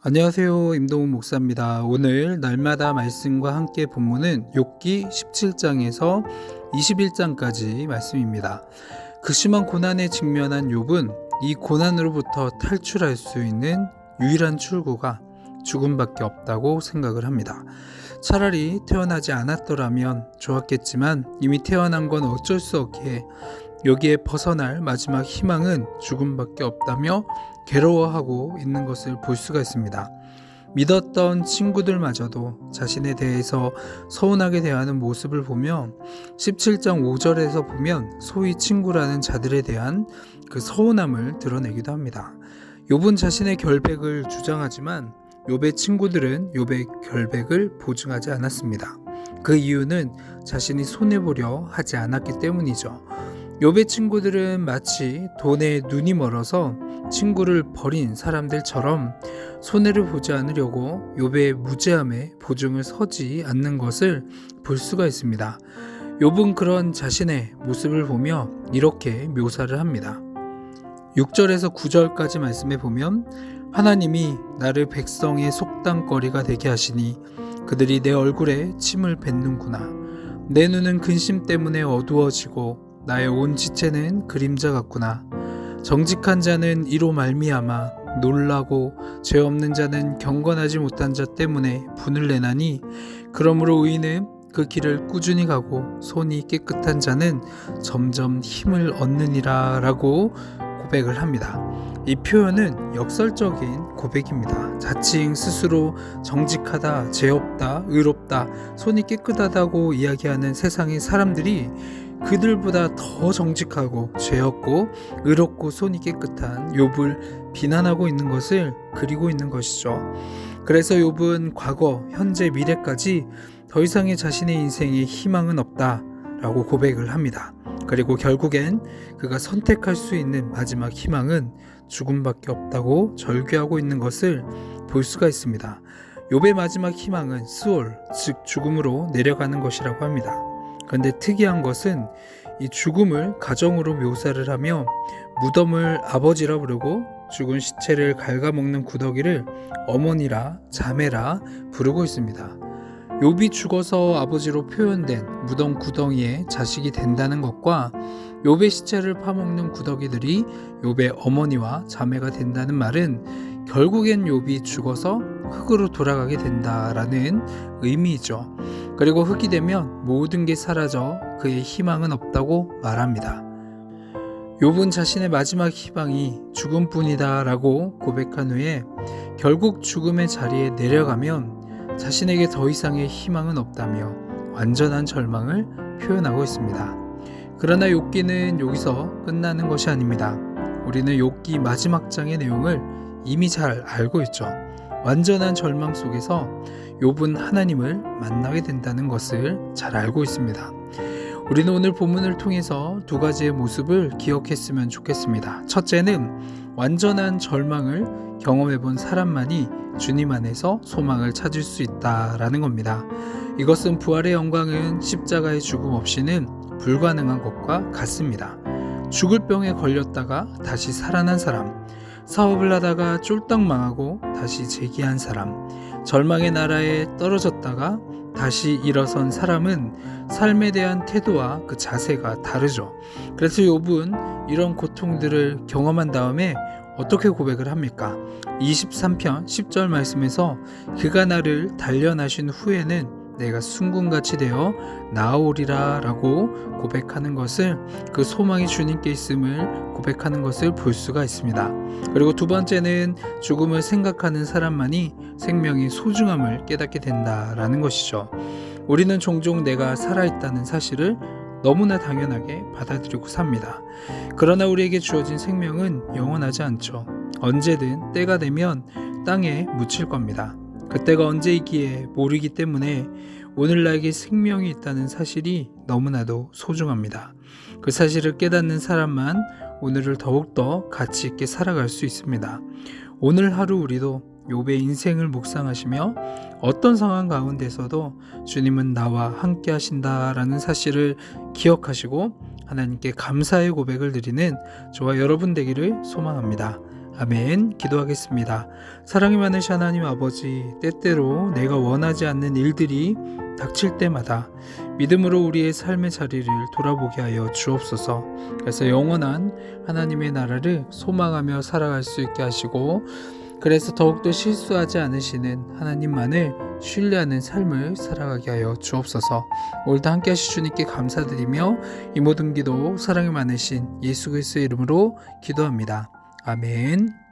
안녕하세요. 임동훈 목사입니다. 오늘 날마다 말씀과 함께 본문은 욥기 17장에서 21장까지 말씀입니다. 그 심한 고난에 직면한 욥은 이 고난으로부터 탈출할 수 있는 유일한 출구가 죽음밖에 없다고 생각을 합니다. 차라리 태어나지 않았더라면 좋았겠지만 이미 태어난 건 어쩔 수 없기에 여기에 벗어날 마지막 희망은 죽음밖에 없다며 괴로워하고 있는 것을 볼 수가 있습니다. 믿었던 친구들마저도 자신에 대해서 서운하게 대하는 모습을 보며 17장 5절에서 보면 소위 친구라는 자들에 대한 그 서운함을 드러내기도 합니다. 욥은 자신의 결백을 주장하지만 욥의 친구들은 욥의 결백을 보증하지 않았습니다. 그 이유는 자신이 손해보려 하지 않았기 때문이죠. 욥의 친구들은 마치 돈에 눈이 멀어서 친구를 버린 사람들처럼 손해를 보지 않으려고 욥의 무죄함에 보증을 서지 않는 것을 볼 수가 있습니다. 욥은 그런 자신의 모습을 보며 이렇게 묘사를 합니다. 6절에서 9절까지 말씀해 보면 하나님이 나를 백성의 속담거리가 되게 하시니 그들이 내 얼굴에 침을 뱉는구나. 내 눈은 근심 때문에 어두워지고 나의 온 지체는 그림자 같구나. 정직한 자는 이로 말미암아 놀라고 죄 없는 자는 경건하지 못한 자 때문에 분을 내나니 그러므로 의인은 그 길을 꾸준히 가고 손이 깨끗한 자는 점점 힘을 얻느니라 라고 고백을 합니다. 이 표현은 역설적인 고백입니다. 자칭 스스로 정직하다, 죄 없다, 의롭다, 손이 깨끗하다고 이야기하는 세상의 사람들이 그들보다 더 정직하고 죄 없고 의롭고 손이 깨끗한 욥을 비난하고 있는 것을 그리고 있는 것이죠. 그래서 욥은 과거, 현재, 미래까지 더 이상의 자신의 인생에 희망은 없다라고 고백을 합니다. 그리고 결국엔 그가 선택할 수 있는 마지막 희망은 죽음밖에 없다고 절규하고 있는 것을 볼 수가 있습니다. 욥의 마지막 희망은 스올, 즉 죽음으로 내려가는 것이라고 합니다. 그런데 특이한 것은 이 죽음을 가정으로 묘사를 하며 무덤을 아버지라 부르고 죽은 시체를 갉아먹는 구더기를 어머니라 자매라 부르고 있습니다. 욥이 죽어서 아버지로 표현된 무덤 구덩이에 자식이 된다는 것과 욥의 시체를 파먹는 구더기들이 욥의 어머니와 자매가 된다는 말은 결국엔 욥이 죽어서 흙으로 돌아가게 된다라는 의미이죠. 그리고 흙이 되면 모든 게 사라져 그의 희망은 없다고 말합니다. 욥은 자신의 마지막 희망이 죽음뿐이다 라고 고백한 후에 결국 죽음의 자리에 내려가면 자신에게 더 이상의 희망은 없다며 완전한 절망을 표현하고 있습니다. 그러나 욥기는 여기서 끝나는 것이 아닙니다. 우리는 욥기 마지막 장의 내용을 이미 잘 알고 있죠. 완전한 절망 속에서 욥은 하나님을 만나게 된다는 것을 잘 알고 있습니다. 우리는 오늘 본문을 통해서 두 가지의 모습을 기억했으면 좋겠습니다. 첫째는 완전한 절망을 경험해 본 사람만이 주님 안에서 소망을 찾을 수 있다라는 겁니다. 이것은 부활의 영광은 십자가의 죽음 없이는 불가능한 것과 같습니다. 죽을 병에 걸렸다가 다시 살아난 사람, 사업을 하다가 쫄딱 망하고 다시 재기한 사람, 절망의 나라에 떨어졌다가 다시 일어선 사람은 삶에 대한 태도와 그 자세가 다르죠. 그래서 욥은 이런 고통들을 경험한 다음에 어떻게 고백을 합니까? 23편 10절 말씀에서 그가 나를 단련하신 후에는 내가 순금같이 되어 나아오리라 라고 고백하는 것을 그 소망이 주님께 있음을 고백하는 것을 볼 수가 있습니다. 그리고 두 번째는 죽음을 생각하는 사람만이 생명의 소중함을 깨닫게 된다라는 것이죠. 우리는 종종 내가 살아있다는 사실을 너무나 당연하게 받아들이고 삽니다. 그러나 우리에게 주어진 생명은 영원하지 않죠. 언제든 때가 되면 땅에 묻힐 겁니다. 그때가 언제이기에 모르기 때문에 오늘 나에게 생명이 있다는 사실이 너무나도 소중합니다. 그 사실을 깨닫는 사람만 오늘을 더욱더 가치 있게 살아갈 수 있습니다. 오늘 하루 우리도 욥의 인생을 묵상하시며 어떤 상황 가운데서도 주님은 나와 함께 하신다라는 사실을 기억하시고 하나님께 감사의 고백을 드리는 저와 여러분 되기를 소망합니다. 아멘. 기도하겠습니다. 사랑이 많으신 하나님 아버지, 때때로 내가 원하지 않는 일들이 닥칠 때마다 믿음으로 우리의 삶의 자리를 돌아보게 하여 주옵소서. 그래서 영원한 하나님의 나라를 소망하며 살아갈 수 있게 하시고, 그래서 더욱더 실수하지 않으시는 하나님만을 신뢰하는 삶을 살아가게 하여 주옵소서. 오늘도 함께 하실 주님께 감사드리며 이 모든 기도 사랑이 많으신 예수 그리스도의 이름으로 기도합니다. 아멘.